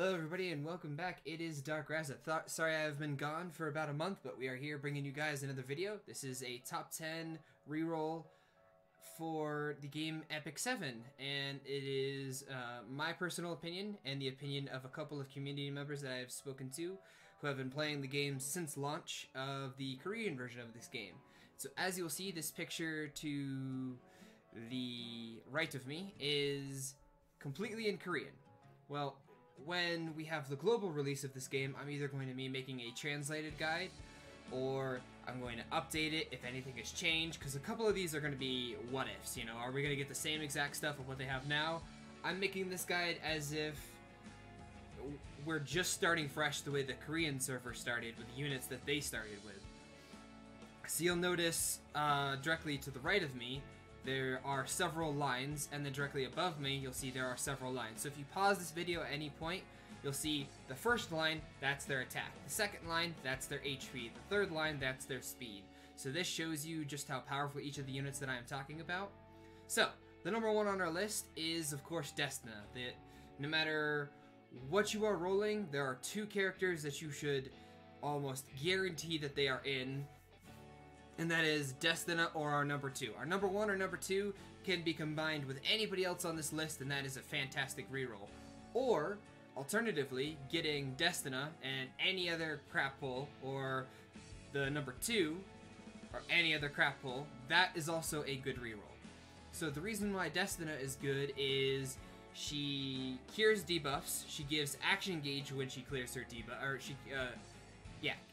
Hello everybody and welcome back. It is Dark Raza. Sorry I've been gone for about a month, but we are here bringing you guys another video. This is a top 10 reroll for the game Epic7, and it is my personal opinion and the opinion of a couple of community members that I have spoken to who have been playing the game since launch of the Korean version of this game. So as you'll see, this picture to the right of me is completely in Korean. Well, when we have the global release of this game, I'm either going to be making a translated guide, or I'm going to update it if anything has changed, because a couple of these are going to be what-ifs, you know, are we going to get the same exact stuff of what they have now? I'm making this guide as if we're just starting fresh the way the Korean server started with the units that they started with. So you'll notice directly to the right of me, there are several lines, and then directly above me, you'll see there are several lines. So if you pause this video at any point, you'll see the first line, that's their attack. The second line, that's their HP. The third line, that's their speed. So this shows you just how powerful each of the units that I am talking about. So, the number one on our list is, of course, Destina. That no matter what you are rolling, there are two characters that you should almost guarantee that they are in, and that is Destina or our number two. Our number one or number two can be combined with anybody else on this list, and that is a fantastic reroll. Or, alternatively, getting Destina and any other crap pull, or the number two, or any other crap pull, that is also a good reroll. So the reason why Destina is good is she cures debuffs, she gives action gauge when she clears her debuff, or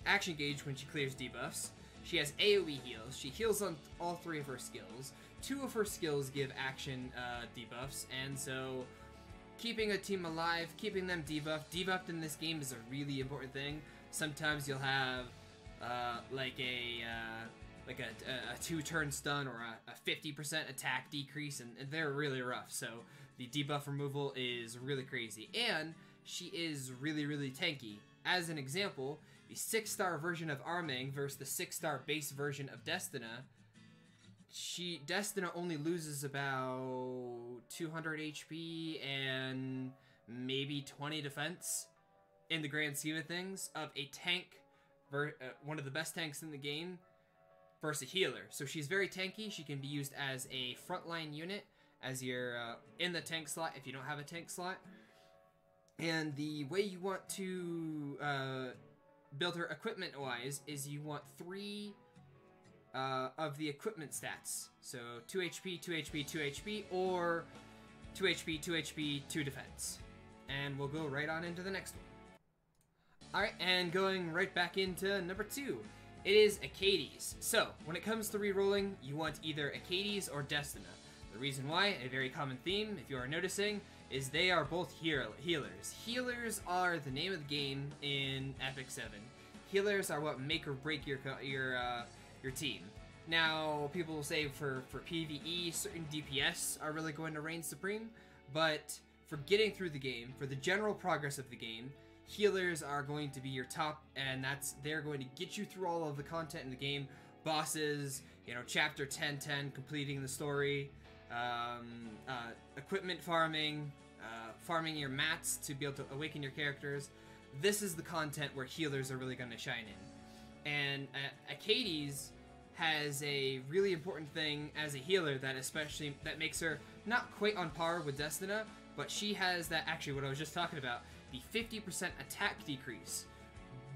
action gauge when she clears debuffs. She has AoE heals. She heals on all three of her skills. Two of her skills give action debuffs, and so keeping a team alive, keeping them debuffed in this game is a really important thing. Sometimes you'll have like a 2-turn stun or a 50% attack decrease, and they're really rough. So the debuff removal is really crazy, and she is really tanky. As an example, the 6-star version of Arming versus the 6-star base version of Destina, Destina only loses about 200 HP and maybe 20 defense in the grand scheme of things of a tank, one of the best tanks in the game, versus a healer. So she's very tanky. She can be used as a frontline unit, as you're in the tank slot if you don't have a tank slot. And the way you want to build her equipment-wise is you want 3 of the equipment stats. So 2 HP, 2 HP, 2 HP, or 2 HP, 2 HP, 2 defense. And we'll go right on into the next one. Alright, and going right back into number 2. It is Achates. So, when it comes to rerolling, you want either Achates or Destina. The reason why, a very common theme, if you are noticing, is they are both healers. Healers are the name of the game in Epic7. Healers are what make or break your team. Now, people will say for PvE, certain DPS are really going to reign supreme, but for getting through the game, for the general progress of the game, healers are going to be your top, and they're going to get you through all of the content in the game. Bosses, you know, chapter 10, completing the story, equipment farming, farming your mats to be able to awaken your characters. This is the content where healers are really going to shine in. And Achates has a really important thing as a healer that makes her not quite on par with Destina, but she has that, actually what I was just talking about, the 50% attack decrease.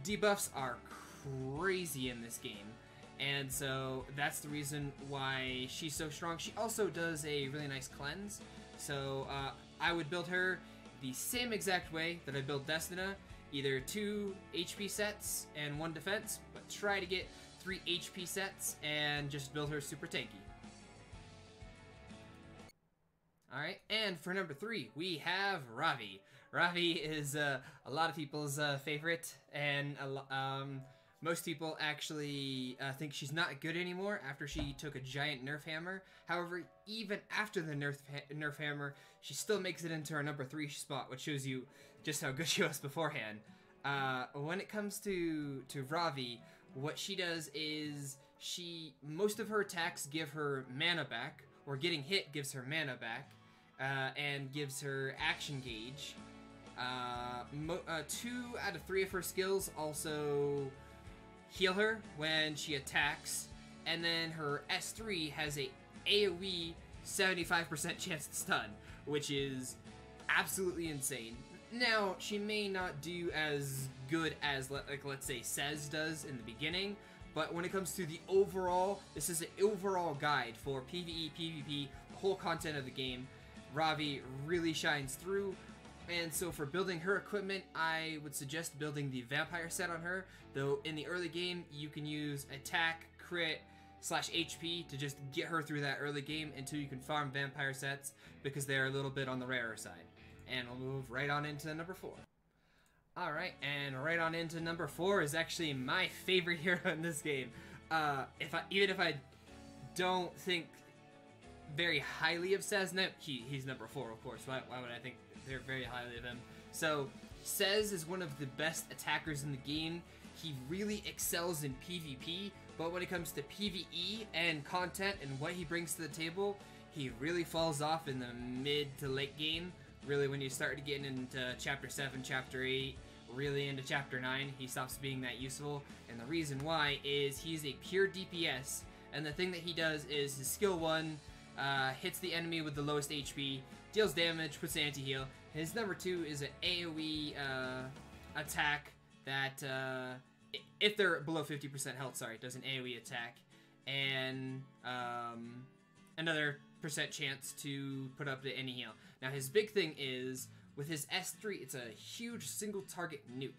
Debuffs are crazy in this game, and so that's the reason why she's so strong. She also does a really nice cleanse, so I would build her the same exact way that I build Destina, either 2 HP sets and 1 defense, but try to get 3 HP sets and just build her super tanky. Alright, and for number 3, we have Ravi. Ravi is a lot of people's favorite, and most people actually think she's not good anymore after she took a giant nerf hammer. However, even after the nerf hammer, she still makes it into our number 3 spot, which shows you just how good she was beforehand. When it comes to Ravi, what she does is most of her attacks give her mana back, or getting hit gives her mana back, and gives her action gauge. 2 out of 3 of her skills also heal her when she attacks, and then her S3 has a AoE 75% chance to stun, which is absolutely insane. Now, she may not do as good as, like, let's say, Cez does in the beginning, but when it comes to the overall, this is an overall guide for PvE, PvP, the whole content of the game. Ravi really shines through, and so for building her equipment, I would suggest building the vampire set on her, though in the early game, you can use attack, crit, / HP to just get her through that early game until you can farm vampire sets, because they're a little bit on the rarer side. And we'll move right on into number 4. Alright, and right on into number 4 is actually my favorite hero in this game. Even if I don't think very highly of Cez, no, he's number 4, of course. Why would I think very highly of him? So, Cez is one of the best attackers in the game. He really excels in PvP, but when it comes to PvE and content and what he brings to the table, he really falls off in the mid to late game. Really, when you start getting into Chapter 7, Chapter 8, really into Chapter 9, he stops being that useful. And the reason why is he's a pure DPS, and the thing that he does is his skill 1 hits the enemy with the lowest HP, deals damage, puts anti-heal. His number 2 is an AoE attack that, if they're below 50% health, does an AoE attack. And another % chance to put up the any heal. Now his big thing is, with his S3, it's a huge single target nuke.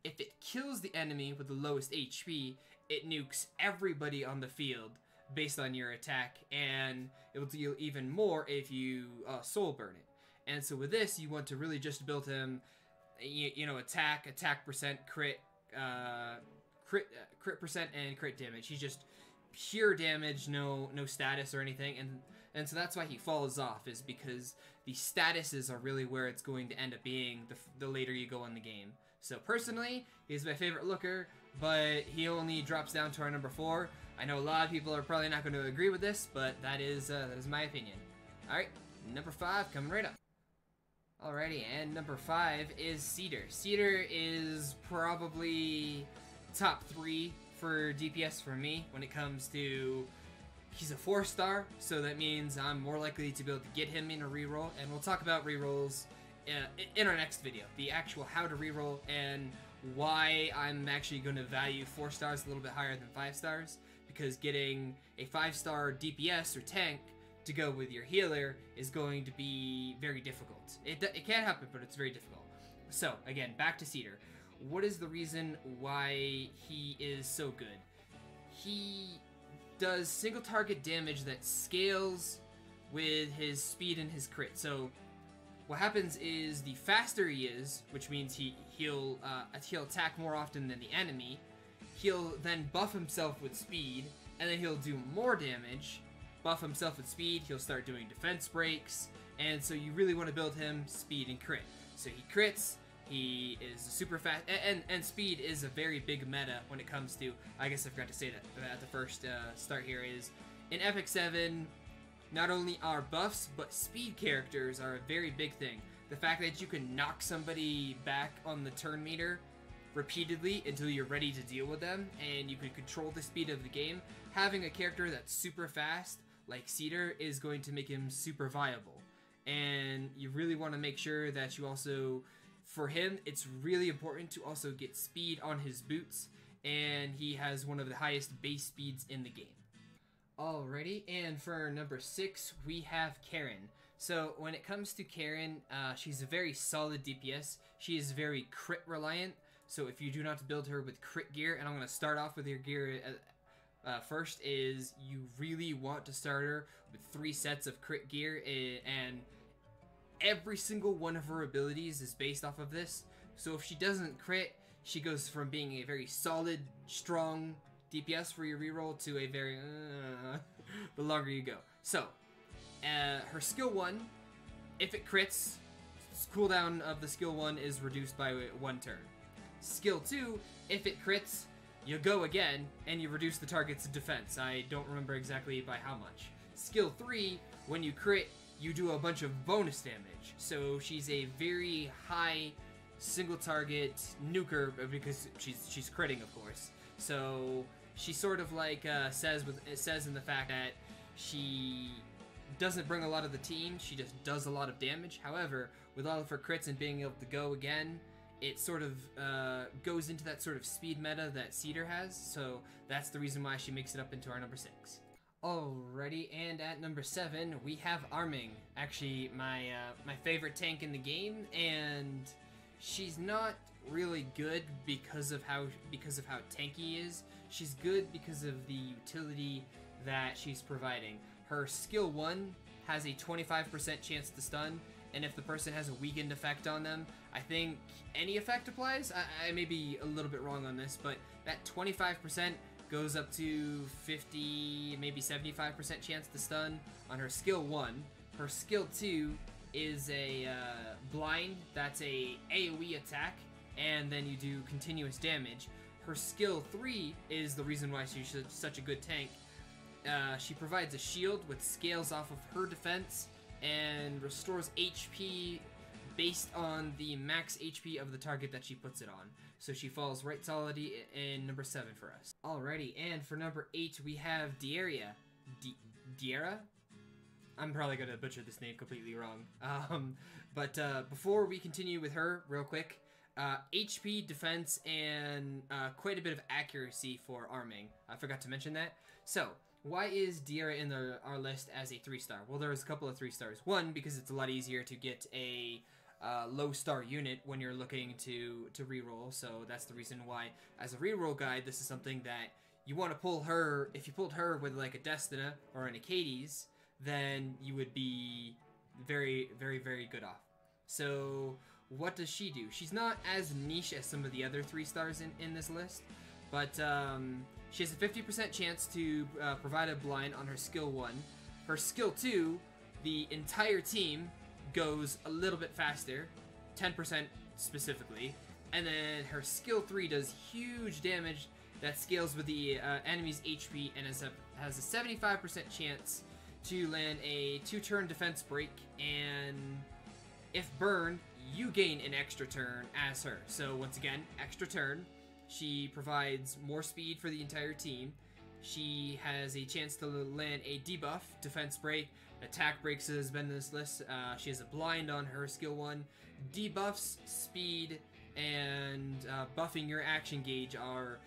If it kills the enemy with the lowest HP, it nukes everybody on the field based on your attack, and it will deal even more if you soul burn it. And so with this, you want to really just build him, you know, attack %, crit, crit %, and crit damage. He's just pure damage, no status or anything, and so that's why he falls off, is because the statuses are really where it's going to end up being the later you go in the game. So personally, he's my favorite looker, but he only drops down to our number 4. I know a lot of people are probably not going to agree with this, but that is my opinion. Alright, number 5 coming right up. Alrighty, and number 5 is Cedar. Cedar is probably top 3 for DPS for me when it comes to... He's a 4-star, so that means I'm more likely to be able to get him in a reroll, and we'll talk about rerolls in our next video. The actual how to reroll and why I'm actually going to value 4 stars a little bit higher than 5 stars, because getting a 5-star DPS or tank to go with your healer is going to be very difficult. It can happen, but it's very difficult. So, again, back to Cedar. What is the reason why he is so good? He does single target damage that scales with his speed and his crit. So what happens is, the faster he is, which means he'll attack more often than the enemy, he'll then buff himself with speed, and then he'll do more damage, buff himself with speed, he'll start doing defense breaks, and so you really want to build him speed and crit. So he crits, he is super fast, and speed is a very big meta when it comes to, I guess I forgot to say that at the first start here, is in Epic7, not only are buffs, but speed characters are a very big thing. The fact that you can knock somebody back on the turn meter repeatedly until you're ready to deal with them, and you can control the speed of the game. Having a character that's super fast, like Cedar, is going to make him super viable. And you really want to make sure that you also... For him, it's really important to also get speed on his boots, and he has one of the highest base speeds in the game. Alrighty, and for number 6, we have Karin. So when it comes to Karin, she's a very solid DPS. She is very crit reliant, so if you do not build her with crit gear, and I'm going to start off with your gear first, is you really want to start her with 3 sets of crit gear, and every single one of her abilities is based off of this. So if she doesn't crit, she goes from being a very solid, strong DPS for your reroll to a very the longer you go. So her skill 1, if it crits, cooldown of the skill 1 is reduced by 1 turn. Skill 2, if it crits, you go again and you reduce the target's defense. I don't remember exactly by how much. Skill 3, when you crit, you do a bunch of bonus damage. So she's a very high single target nuker because she's critting, of course. So she sort of like says in the fact that she doesn't bring a lot of the team, she just does a lot of damage. However, with all of her crits and being able to go again, it sort of goes into that sort of speed meta that Cedar has, so that's the reason why she makes it up into our number 6. Alrighty, and at number 7 we have Arming, actually my favorite tank in the game, and she's not really good because of how tanky is. She's good because of the utility that she's providing. Her skill 1 has a 25% chance to stun, and if the person has a weakened effect on them, I think any effect applies. I may be a little bit wrong on this, but that 25% goes up to 50, maybe 75% chance to stun on her skill 1. Her skill 2 is a blind, that's a AoE attack, and then you do continuous damage. Her skill 3 is the reason why she's such a good tank. She provides a shield with scales off of her defense and restores HP based on the max HP of the target that she puts it on. So she falls right solidly in number 7 for us. Alrighty, and for number 8 we have Diera. Diera? I'm probably gonna butcher this name completely wrong. But before we continue with her, real quick, HP, defense, and quite a bit of accuracy for arming. I forgot to mention that. So, why is Diera in our list as a 3-star? Well, there's a couple of 3 stars. One, because it's a lot easier to get a low star unit when you're looking to reroll, so that's the reason why, as a reroll guide, this is something that you want to pull her. If you pulled her with like a Destina or an Achates, then you would be very, very, very good off. So what does she do? She's not as niche as some of the other 3 stars in this list, but she has a 50% chance to provide a blind on her skill 1. Her skill 2, the entire team goes a little bit faster, 10% specifically, and then her skill 3 does huge damage that scales with the enemy's HP and has a 75% chance to land a 2-turn defense break, and if burned, you gain an extra turn as her. So once again, extra turn. She provides more speed for the entire team. She has a chance to land a debuff, defense break, attack breaks has been in this list. She has a blind on her skill 1. Debuffs, speed, and buffing your action gauge are,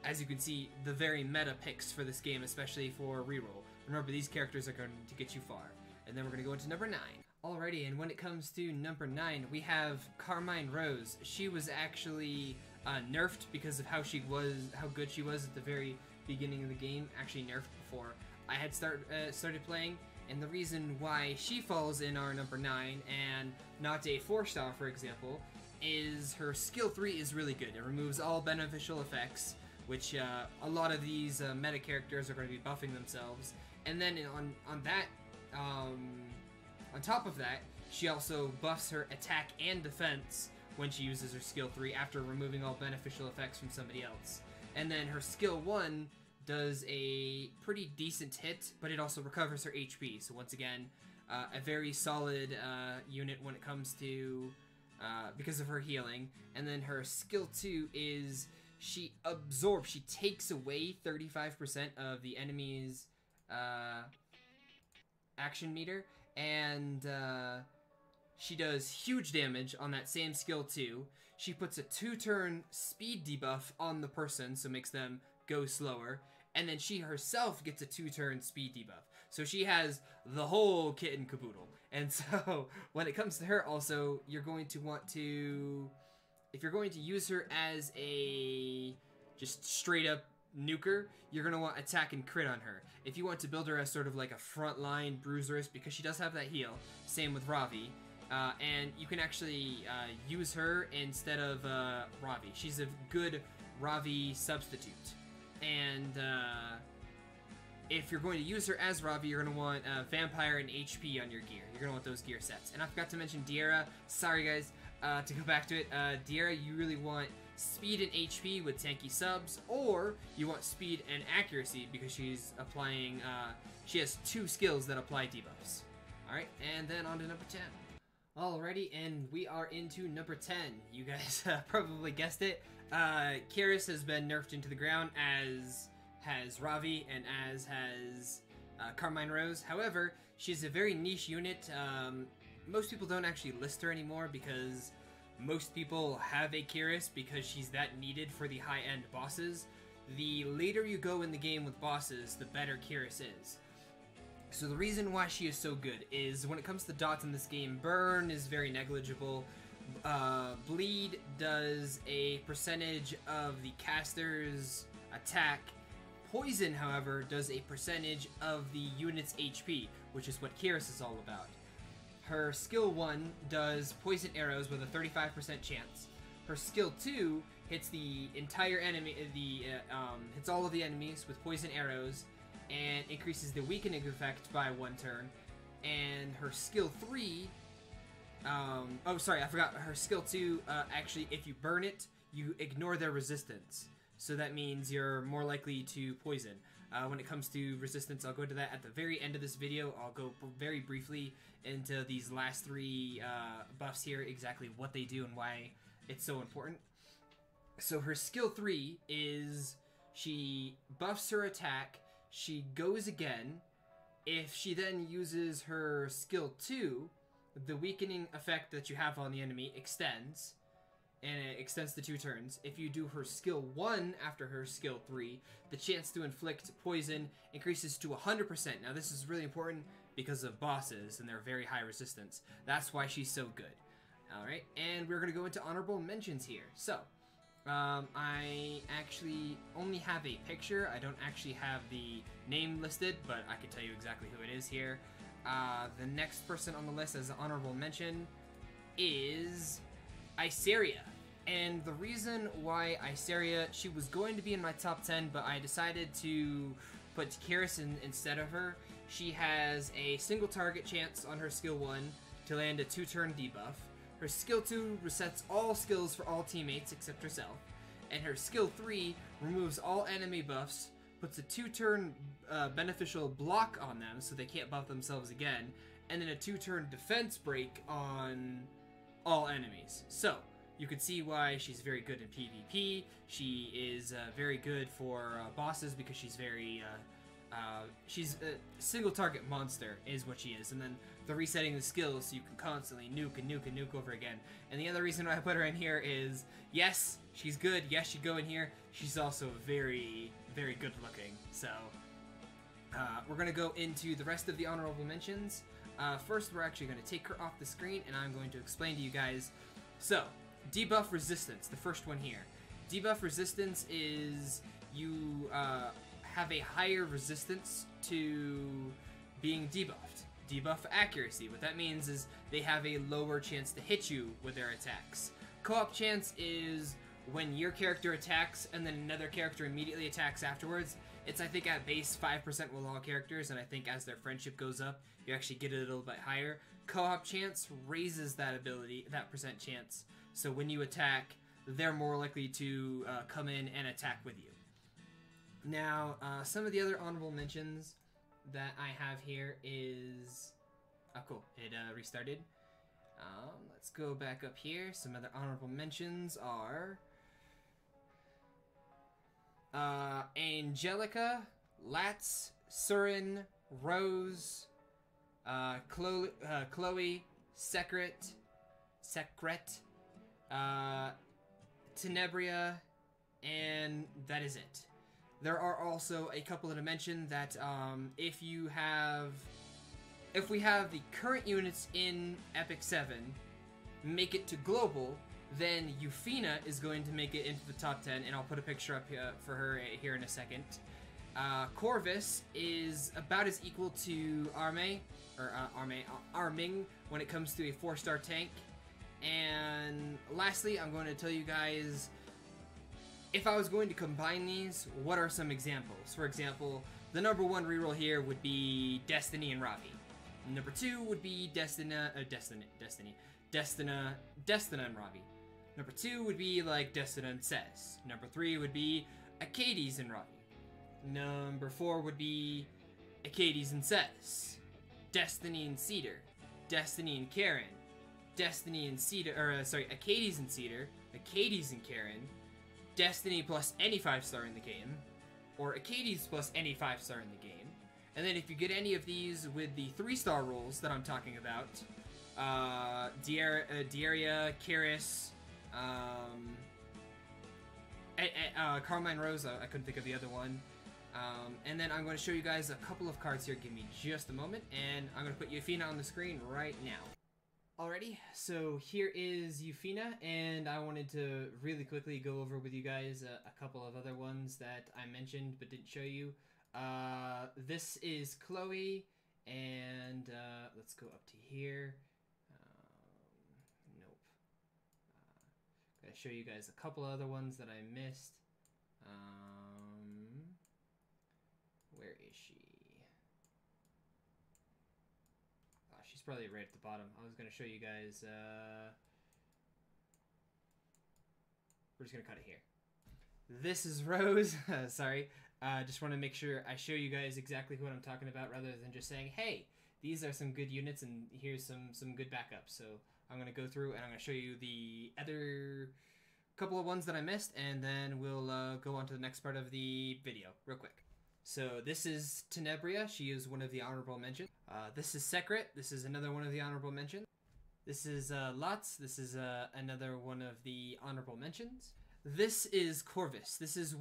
as you can see, the very meta picks for this game, especially for reroll. Remember, these characters are going to get you far. And then we're going to go into number 9. Alrighty, and when it comes to number 9, we have Carmine Rose. She was actually nerfed because of how good she was at the very beginning of the game. Actually nerfed before I had started playing. And the reason why she falls in our number 9 and not a 4-star, for example, is her skill 3 is really good. It removes all beneficial effects, which a lot of these meta characters are going to be buffing themselves. And then on top of that, she also buffs her attack and defense when she uses her skill 3 after removing all beneficial effects from somebody else. And then her skill 1 does a pretty decent hit, but it also recovers her HP. So once again, a very solid unit when it comes to, because of her healing. And then her skill 2 is she absorbs, she takes away 35% of the enemy's action meter, and she does huge damage on that same skill 2. She puts a 2-turn speed debuff on the person, so makes them go slower, and then she herself gets a 2-turn speed debuff. So she has the whole kit and caboodle. And so when it comes to her also, you're going to want to, if you're going to use her as a just straight up nuker, you're going to want attack and crit on her. If you want to build her as sort of like a frontline bruiserist, because she does have that heal, same with Ravi, and you can actually use her instead of Ravi. She's a good Ravi substitute. And if you're going to use her as Ravi, you're going to want Vampire and HP on your gear. You're going to want those gear sets. And I forgot to mention Diera. Sorry guys, to go back to it. Diera, you really want speed and HP with tanky subs, or you want speed and accuracy because she's applying, she has 2 skills that apply debuffs. Alright, and then on to number 10. Alrighty, and we are into number 10. You guys probably guessed it. Kiris has been nerfed into the ground, as has Ravi, and as has Carmine Rose. However, she's a very niche unit. Most people don't actually list her anymore because most people have a Kiris because she's that needed for the high-end bosses. The later you go in the game with bosses, the better Kiris is. So the reason why she is so good is when it comes to dots in this game, burn is very negligible. Bleed does a percentage of the caster's attack. Poison, however, does a percentage of the unit's HP, which is what Kiris is all about. Her skill 1 does poison arrows with a 35% chance. Her skill 2 hits the entire enemy, hits all of the enemies with poison arrows, and increases the weakening effect by 1 turn. And her skill 3, oh sorry, I forgot, her skill 2, actually, if you burn it, you ignore their resistance. So that means you're more likely to poison. When it comes to resistance, I'll go to that at the very end of this video. I'll go very briefly into these last 3 buffs here, exactly what they do and why it's so important. So her skill 3 is she buffs her attack, she goes again. If she then uses her skill 2, the weakening effect that you have on the enemy extends, and it extends to 2 turns. If you do her skill 1 after her skill 3, the chance to inflict poison increases to 100%. Now this is really important because of bosses and their very high resistance. That's why she's so good. Alright, and we're going to go into honorable mentions here. So, I actually only have a picture. I don't actually have the name listed, but I can tell you exactly who it is here. The next person on the list as an honorable mention is Iseria. And the reason why Iseria, she was going to be in my top 10, but I decided to put Kiris instead of her. She has a single target chance on her skill 1 to land a 2-turn debuff. Her skill 2 resets all skills for all teammates except herself. And her skill 3 removes all enemy buffs, puts a 2-turn beneficial block on them so they can't buff themselves again, and then a 2-turn defense break on all enemies. So, you can see why she's very good in PvP. She is very good for bosses because she's very, she's a single target monster is what she is. And then the resetting the skills so you can constantly nuke and nuke and nuke over again. And the other reason why I put her in here is, yes, she's good. Yes, she'd go in here. She's also very, very good looking. So, we're going to go into the rest of the honorable mentions. First, we're actually going to take her off the screen, and I'm going to explain to you guys. So, debuff resistance, the first one here. Debuff resistance is you have a higher resistance to being debuffed. Debuff accuracy, what that means is they have a lower chance to hit you with their attacks. Co-op chance is when your character attacks and then another character immediately attacks afterwards. It's, I think, at base 5% with all characters, and I think as their friendship goes up, you actually get it a little bit higher. Co-op chance raises that ability, that percent chance, so when you attack, they're more likely to come in and attack with you. Now, some of the other honorable mentions that I have here is... Oh, cool. It restarted. Let's go back up here. Some other honorable mentions are... Angelica, Lats, Surin, Rose, Chloe, Sekret, Tenebria, and that is it. There are also a couple to mention that if we have the current units in Epic7 make it to global, then Euphina is going to make it into the top 10, and I'll put a picture up here for her here in a second. Corvus is about as equal to Arming when it comes to a 4-star tank. And lastly, I'm going to tell you guys, if I was going to combine these, what are some examples? For example, the number 1 reroll here would be Destiny and Ravi. Number 2 would be Destina and Ravi. Number 2 would be like Destina and Says. Number 3 would be Achates and Ravi. Number 4 would be Achates and Says. Destiny and Cedar, Destiny and Karin, Destiny and Cedar, or Achates and Cedar, Achates and Karin, Destiny plus any 5-star in the game, or Achates plus any 5-star in the game. And then if you get any of these with the 3-star rolls that I'm talking about, Diera, Kiris, Carmine Rose, I couldn't think of the other one. And then I'm going to show you guys a couple of cards here. Give me just a moment, and I'm going to put Euphina on the screen right now. Alrighty, so here is Euphina, and I wanted to really quickly go over with you guys a couple of other ones that I mentioned but didn't show you. This is Chloe, and let's go up to here. Nope. Gotta show you guys a couple other ones that I missed. Where is she? Oh, she's probably right at the bottom. I was gonna show you guys. We're just gonna cut it here. This is Rose. Sorry. Just want to make sure I show you guys exactly what I'm talking about rather than just saying, hey, these are some good units and here's some good backups. So I'm going to go through and I'm going to show you the other couple of ones that I missed, and then we'll go on to the next part of the video real quick. So this is Tenebria. She is one of the honorable mentions. This is Sekret. This is another one of the honorable mentions. This is Lots. This is another one of the honorable mentions. This is Corvus. This is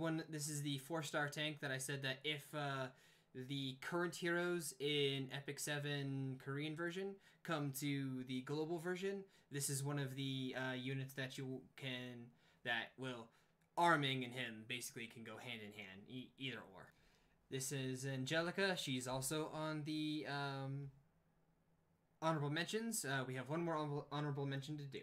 the 4-star tank that I said that if the current heroes in Epic7 Korean version come to the global version, this is one of the units that arming and him basically can go hand in hand, either or. This is Angelica. She's also on the honorable mentions. We have one more honorable mention to do.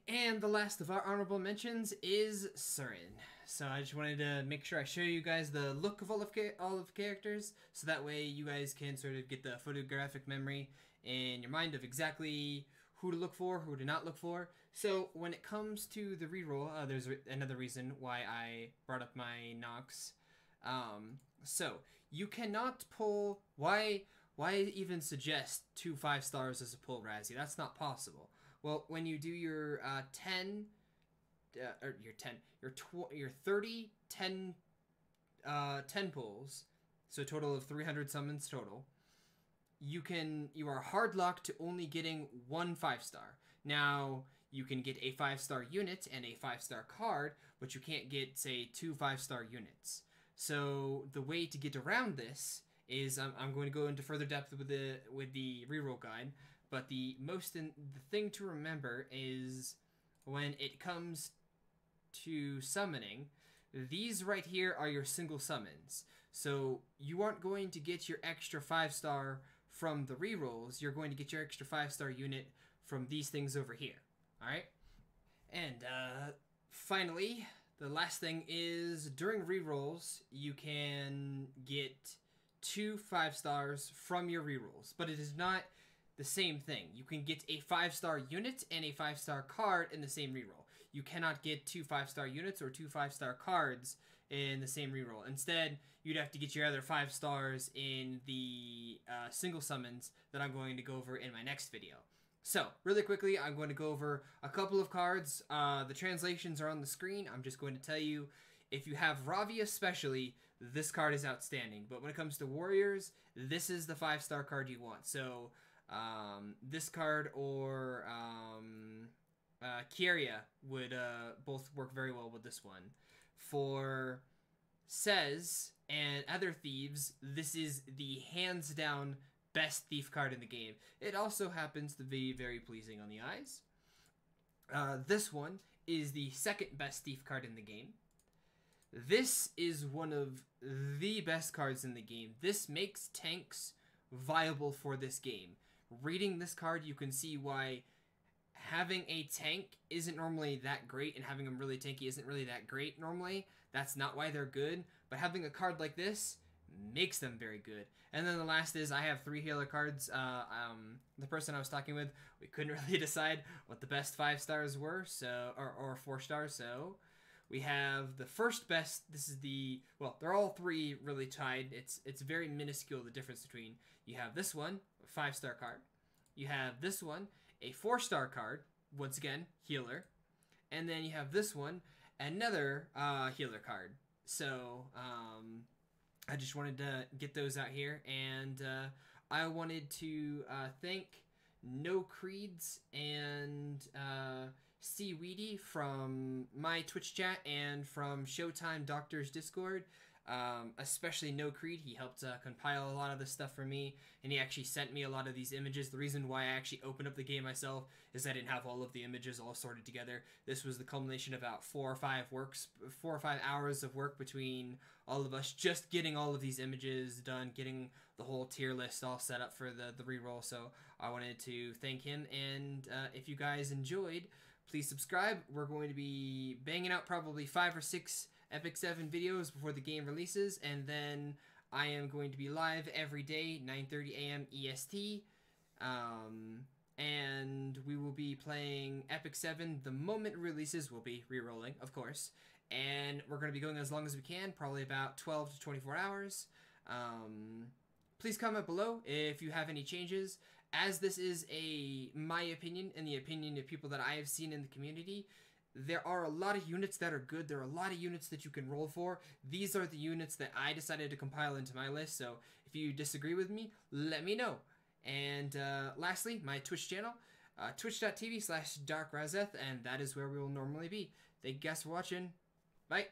And the last of our honorable mentions is Surin. So I just wanted to make sure I show you guys the look of all of the characters, so that way you guys can sort of get the photographic memory in your mind of exactly who to look for, who to not look for. So when it comes to the reroll, there's another reason why I brought up my Nox. So you cannot pull. Why even suggest 2 5-stars as a pull, Razzie? That's not possible. Well, when you do your 30 10 pulls, so a total of 300 summons total, you are hard locked to only getting 1 5-star. Now, you can get a 5-star unit and a 5-star card, but you can't get, say, 2 5-star units. So the way to get around this is I'm going to go into further depth with the reroll guide. But the thing to remember is when it comes to summoning, these right here are your single summons. So you aren't going to get your extra 5-star from the rerolls. You're going to get your extra 5-star unit from these things over here. Alright? And finally, the last thing is during rerolls, you can get 2 5-stars from your rerolls. But it is not the same thing. You can get a 5-star unit and a 5-star card in the same reroll. You cannot get 2 5-star units or 2 5-star cards in the same reroll. Instead, you'd have to get your other 5 stars in the single summons that I'm going to go over in my next video. So, really quickly, I'm going to go over a couple of cards. The translations are on the screen. I'm just going to tell you, if you have Ravi especially, this card is outstanding. But when it comes to warriors, this is the 5-star card you want. So, this card or Kiria would both work very well with this one. For Says and other thieves, this is the hands down best thief card in the game. It also happens to be very pleasing on the eyes. This one is the second best thief card in the game. This is one of the best cards in the game. This makes tanks viable for this game. Reading this card, you can see why having a tank isn't normally that great, and having them really tanky isn't really that great normally. That's not why they're good, but having a card like this makes them very good. And then the last is I have 3 healer cards. The person I was talking with, we couldn't really decide what the best 5 stars were, so or 4 stars, so We have the first best. This is the, well, they're all three really tied. It's very minuscule, the difference between. You have this one, a 5-star card. You have this one, a 4-star card. Once again, healer. And then you have this one, another healer card. So I just wanted to get those out here, and I wanted to thank No Creeds and Seaweedy from my Twitch chat and from Showtime Doctor's Discord. Especially No Creed. He helped compile a lot of this stuff for me, and he actually sent me a lot of these images. The reason why I actually opened up the game myself is I didn't have all of the images all sorted together. This was the culmination of about 4 or 5 hours of work between all of us, just getting all of these images done, getting the whole tier list all set up for the reroll. So I wanted to thank him, and if you guys enjoyed, please subscribe. We're going to be banging out probably 5 or 6 Epic7 videos before the game releases, and then I am going to be live every day, 9:30 a.m. EST, and we will be playing Epic7 the moment it releases. We'll be re-rolling, of course, and we're going to be going as long as we can, probably about 12 to 24 hours. Please comment below if you have any changes. As this is my opinion and the opinion of people that I have seen in the community, there are a lot of units that are good. There are a lot of units that you can roll for. These are the units that I decided to compile into my list. So if you disagree with me, let me know. And lastly, my Twitch channel, twitch.tv/darkrazeth, and that is where we will normally be. Thank you guys for watching. Bye.